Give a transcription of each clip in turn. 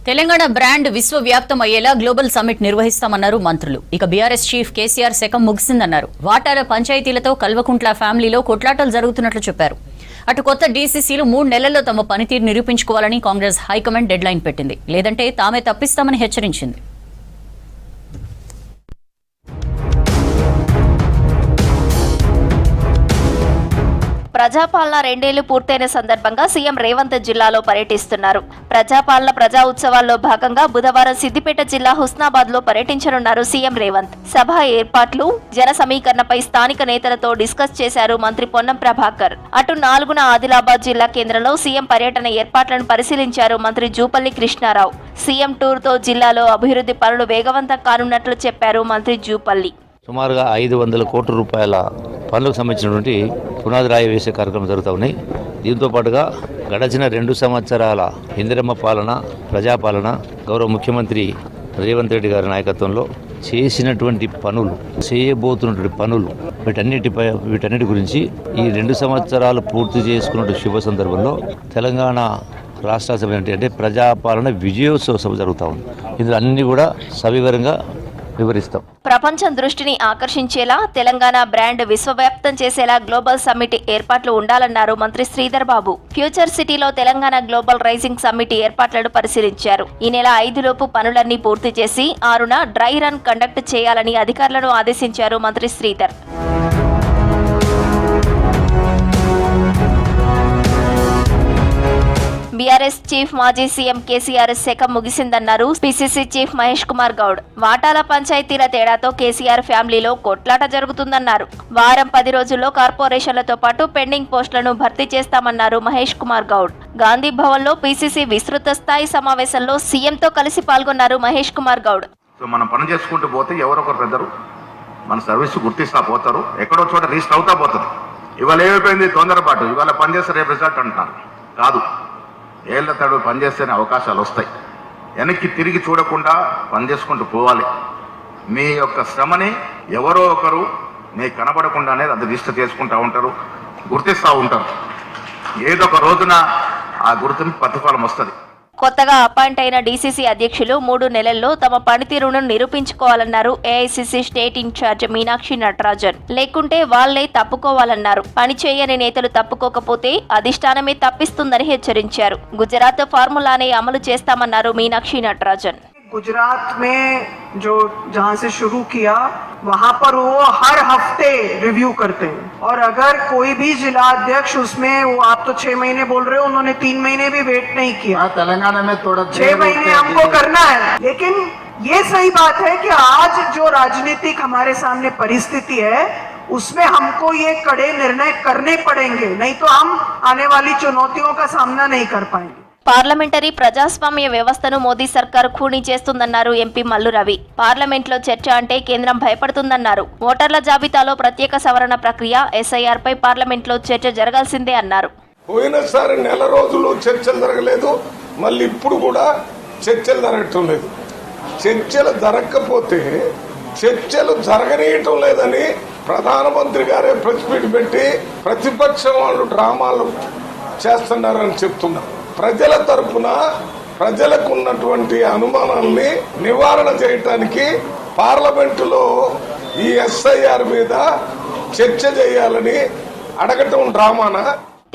Telangana brand విశ్వవ్యాప్తం అయ్యేలా global summit నిర్వహిస్తామన్నారు మంత్రులు. ఇక బీఆర్ఎస్ చీఫ్ కేసీఆర్ శకం ముగిసిందన్నారు. వాటాల పంచాయతీలతో కల్వకుంట్ల ఫ్యామిలీలో కొట్లాటలు జరుగుతున్నట్లు చెప్పారు. అటు కొత్త డీసీసీలు 3 నెలల్లో తమ పనితీరు నిరూపించుకోవాలని కాంగ్రెస్ హైకమాండ్ డెడ్లైన్ పెట్టింది. లేదంటే తామే తప్పిస్తామని హెచ్చరించింది. ప్రజాపాలన 2 ఏళ్లు పూర్తయిన సందర్భంగా సీఎం రేవంత్ జిల్లాలో పర్యటిస్తున్నారు. ప్రజాపాలన ప్రజా ఉత్సవాల్లో భాగంగా బుధవారం సిద్దిపేట జిల్లా హుస్నాబాద్ లో పర్యటించనున్నారు సీఎం రేవంత్. సభ ఏర్పాట్లు, జన సమీకరణపై స్థానిక నేతలతో డిస్కస్ చేశారు మంత్రి పొన్నం ప్రభాకర్. అటు 4న ఆదిలాబాద్ జిల్లా కేంద్రంలో సీఎం పర్యటన ఏర్పాట్లను పరిశీలించారు మంత్రి జూపల్లి కృష్ణారావు. సీఎం టూర్ తో జిల్లాలో అభివృద్ధి పనులు వేగవంతం కానున్నట్లు చెప్పారు మంత్రి జూపల్లి. సుమారుగా 500 కోట్ల రూపాయల పనులకు సంబంధించినటువంటి పునాది రాయి వేసే కార్యక్రమం జరుగుతూ ఉన్నాయి. దీంతో పాటుగా గడచిన 2 సంవత్సరాల ఇందిరమ్మ పాలన, ప్రజాపాలన, గౌరవ ముఖ్యమంత్రి రేవంత్ రెడ్డి గారి నాయకత్వంలో చేసినటువంటి పనులు, చేయబోతున్నటువంటి పనులు, వీటన్నిటి గురించి ఈ 2 సంవత్సరాలు పూర్తి చేసుకున్న శుభ సందర్భంలో తెలంగాణ రాష్ట్ర అసెంబ్లీ అంటే ప్రజాపాలన విజయోత్సవ సభ జరుగుతూ ఉంది. ఇందులో అన్ని కూడా సవివరంగా వివరిస్తాం. ప్రపంచం దృష్టిని ఆకర్షించేలా తెలంగాణ బ్రాండ్ విశ్వవ్యాప్తం చేసేలా గ్లోబల్ సమ్మిట్ ఏర్పాట్లు ఉండాలన్నారు మంత్రి శ్రీధర్ బాబు. ఫ్యూచర్ సిటీలో తెలంగాణ గ్లోబల్ రైజింగ్ సమ్మిట్ ఏర్పాట్లను పరిశీలించారు. ఈ నెల 5 లోపు పనులన్నీ పూర్తి చేసి 6న డ్రై రన్ కండక్ట్ చేయాలని అధికారులను ఆదేశించారు మంత్రి శ్రీధర్. బీఆర్ఎస్ చీఫ్ మాజీ సీఎం కేసీఆర్ శకం ముగిసిందన్నారు పీసీసీ చీఫ్ మహేష్ కుమార్ గౌడ్. వాటాల పంచాయతీల తేడాతో కేసీఆర్ ఫ్యామిలీలో కొట్లాట జరుగుతుందన్నారు. వారం 10 రోజుల్లో కార్పొరేషన్లతో పాటు పెండింగ్ పోస్టులను భర్తీ చేస్తామన్నారు మహేష్ కుమార్ గౌడ్. గాంధీ భవన్ లో పీసీసీ విస్తృత స్థాయి సమావేశంలో సీఎంతో కలిసి పాల్గొన్నారు మహేష్ కుమార్ గౌడ్. మనం పని చేసుకుంటూ పోతే ఎవరొకరు పెద్దరు మన సర్వీస్ గుర్తిస్తా పోతారు, ఎక్కడో చోట రీస్ట్ అవుతా పోతుంది. ఇవాళ ఏమైపోయింది తొందరపాటు, ఇవాళ పనిచేస్తే రేపు రిజల్ట్ అంటున్నారు. కాదు, ఏళ్ల తడు పనిచేస్తేనే అవకాశాలు వస్తాయి. వెనక్కి తిరిగి చూడకుండా పనిచేసుకుంటూ పోవాలి. మీ యొక్క శ్రమని ఎవరో ఒకరు మీకు కనబడకుండానే అది రిజిస్టర్ చేసుకుంటూ ఉంటారు, గుర్తిస్తూ ఉంటారు. ఏదో ఒక రోజున ఆ గుర్తింపు ప్రతిఫలం వస్తుంది. కొత్తగా అపాయింట్ అయిన డీసీసీ అధ్యక్షులు 3 నెలల్లో తమ పనితీరును నిరూపించుకోవాలన్నారు AICC state in-charge Meenakshi Natarajan. లేకుంటే వాళ్లే తప్పుకోవాలన్నారు. పని చేయని నేతలు తప్పుకోకపోతే అధిష్టానమే తప్పిస్తుందని హెచ్చరించారు. గుజరాత్ ఫార్ములానే అమలు చేస్తామన్నారు మీనాక్షి నటరాజన్. गुजरात में जो जहाँ से शुरू किया वहाँ पर वो हर हफ्ते रिव्यू करते हैं, और अगर कोई भी जिला अध्यक्ष उसमें, वो आप तो 6 महीने बोल रहे हो, उन्होंने 3 महीने भी वेट नहीं किया. तेलंगाना में थोड़ा 6 महीने हमको करना है. लेकिन ये सही बात है कि आज जो राजनीतिक हमारे सामने परिस्थिति है उसमें हमको ये कड़े निर्णय करने पड़ेंगे, नहीं तो हम आने वाली चुनौतियों का सामना नहीं कर पाएंगे. పార్లమెంటరీ ప్రజాస్వామ్య వ్యవస్థను మోదీ సర్కార్ ఖూనీ చేస్తుందన్నారు ఎంపీ మల్లు రవి. పార్లమెంట్లో చర్చ అంటే కేంద్రం భయపడుతుందన్నారు. ఓటర్ల జాబితాలో ప్రత్యేక సవరణ ప్రక్రియ ఎస్ఐఆర్ పై పార్లమెంట్లో చర్చ జరగాల్సిందే అన్నారు. పోయినసారి నెల రోజులు చర్చలు జరగలేదు, మళ్ళీ ఇప్పుడు కూడా చర్చలు జరగటం లేదు. చర్చలు జరగకపోతే చర్చలు జరగనీయటం లేదని ప్రధానమంత్రి గారే ప్రెస్ మీట్ పెట్టి ప్రతిపక్షం వాళ్ళు డ్రామాలు చేస్తున్నారని చెప్తున్నారు. ప్రజల తరపున ప్రజలకు ఉన్నటువంటి అనుమానాల్ని నివారణ చేయటానికి పార్లమెంటులో ఈ ఎస్ఐఆర్ మీద చర్చ చేయాలని అడగటం డ్రామానా?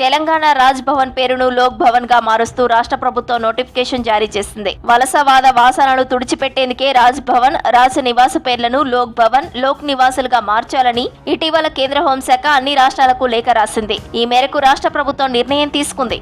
తెలంగాణ రాజ్ భవన్ పేరును లోక్ భవన్ గా మారుస్తూ రాష్ట్ర ప్రభుత్వం నోటిఫికేషన్ జారీ చేసింది. వలసవాద వాసనలు తుడిచిపెట్టేందుకే రాజ్ భవన్, రాజ్ నివాస్ పేర్లను లోక్ భవన్, లోక్ నివాసులుగా మార్చాలని ఇటీవల కేంద్ర హోంశాఖ అన్ని రాష్ట్రాలకు లేఖ రాసింది. ఈ మేరకు రాష్ట్ర ప్రభుత్వం నిర్ణయం తీసుకుంది.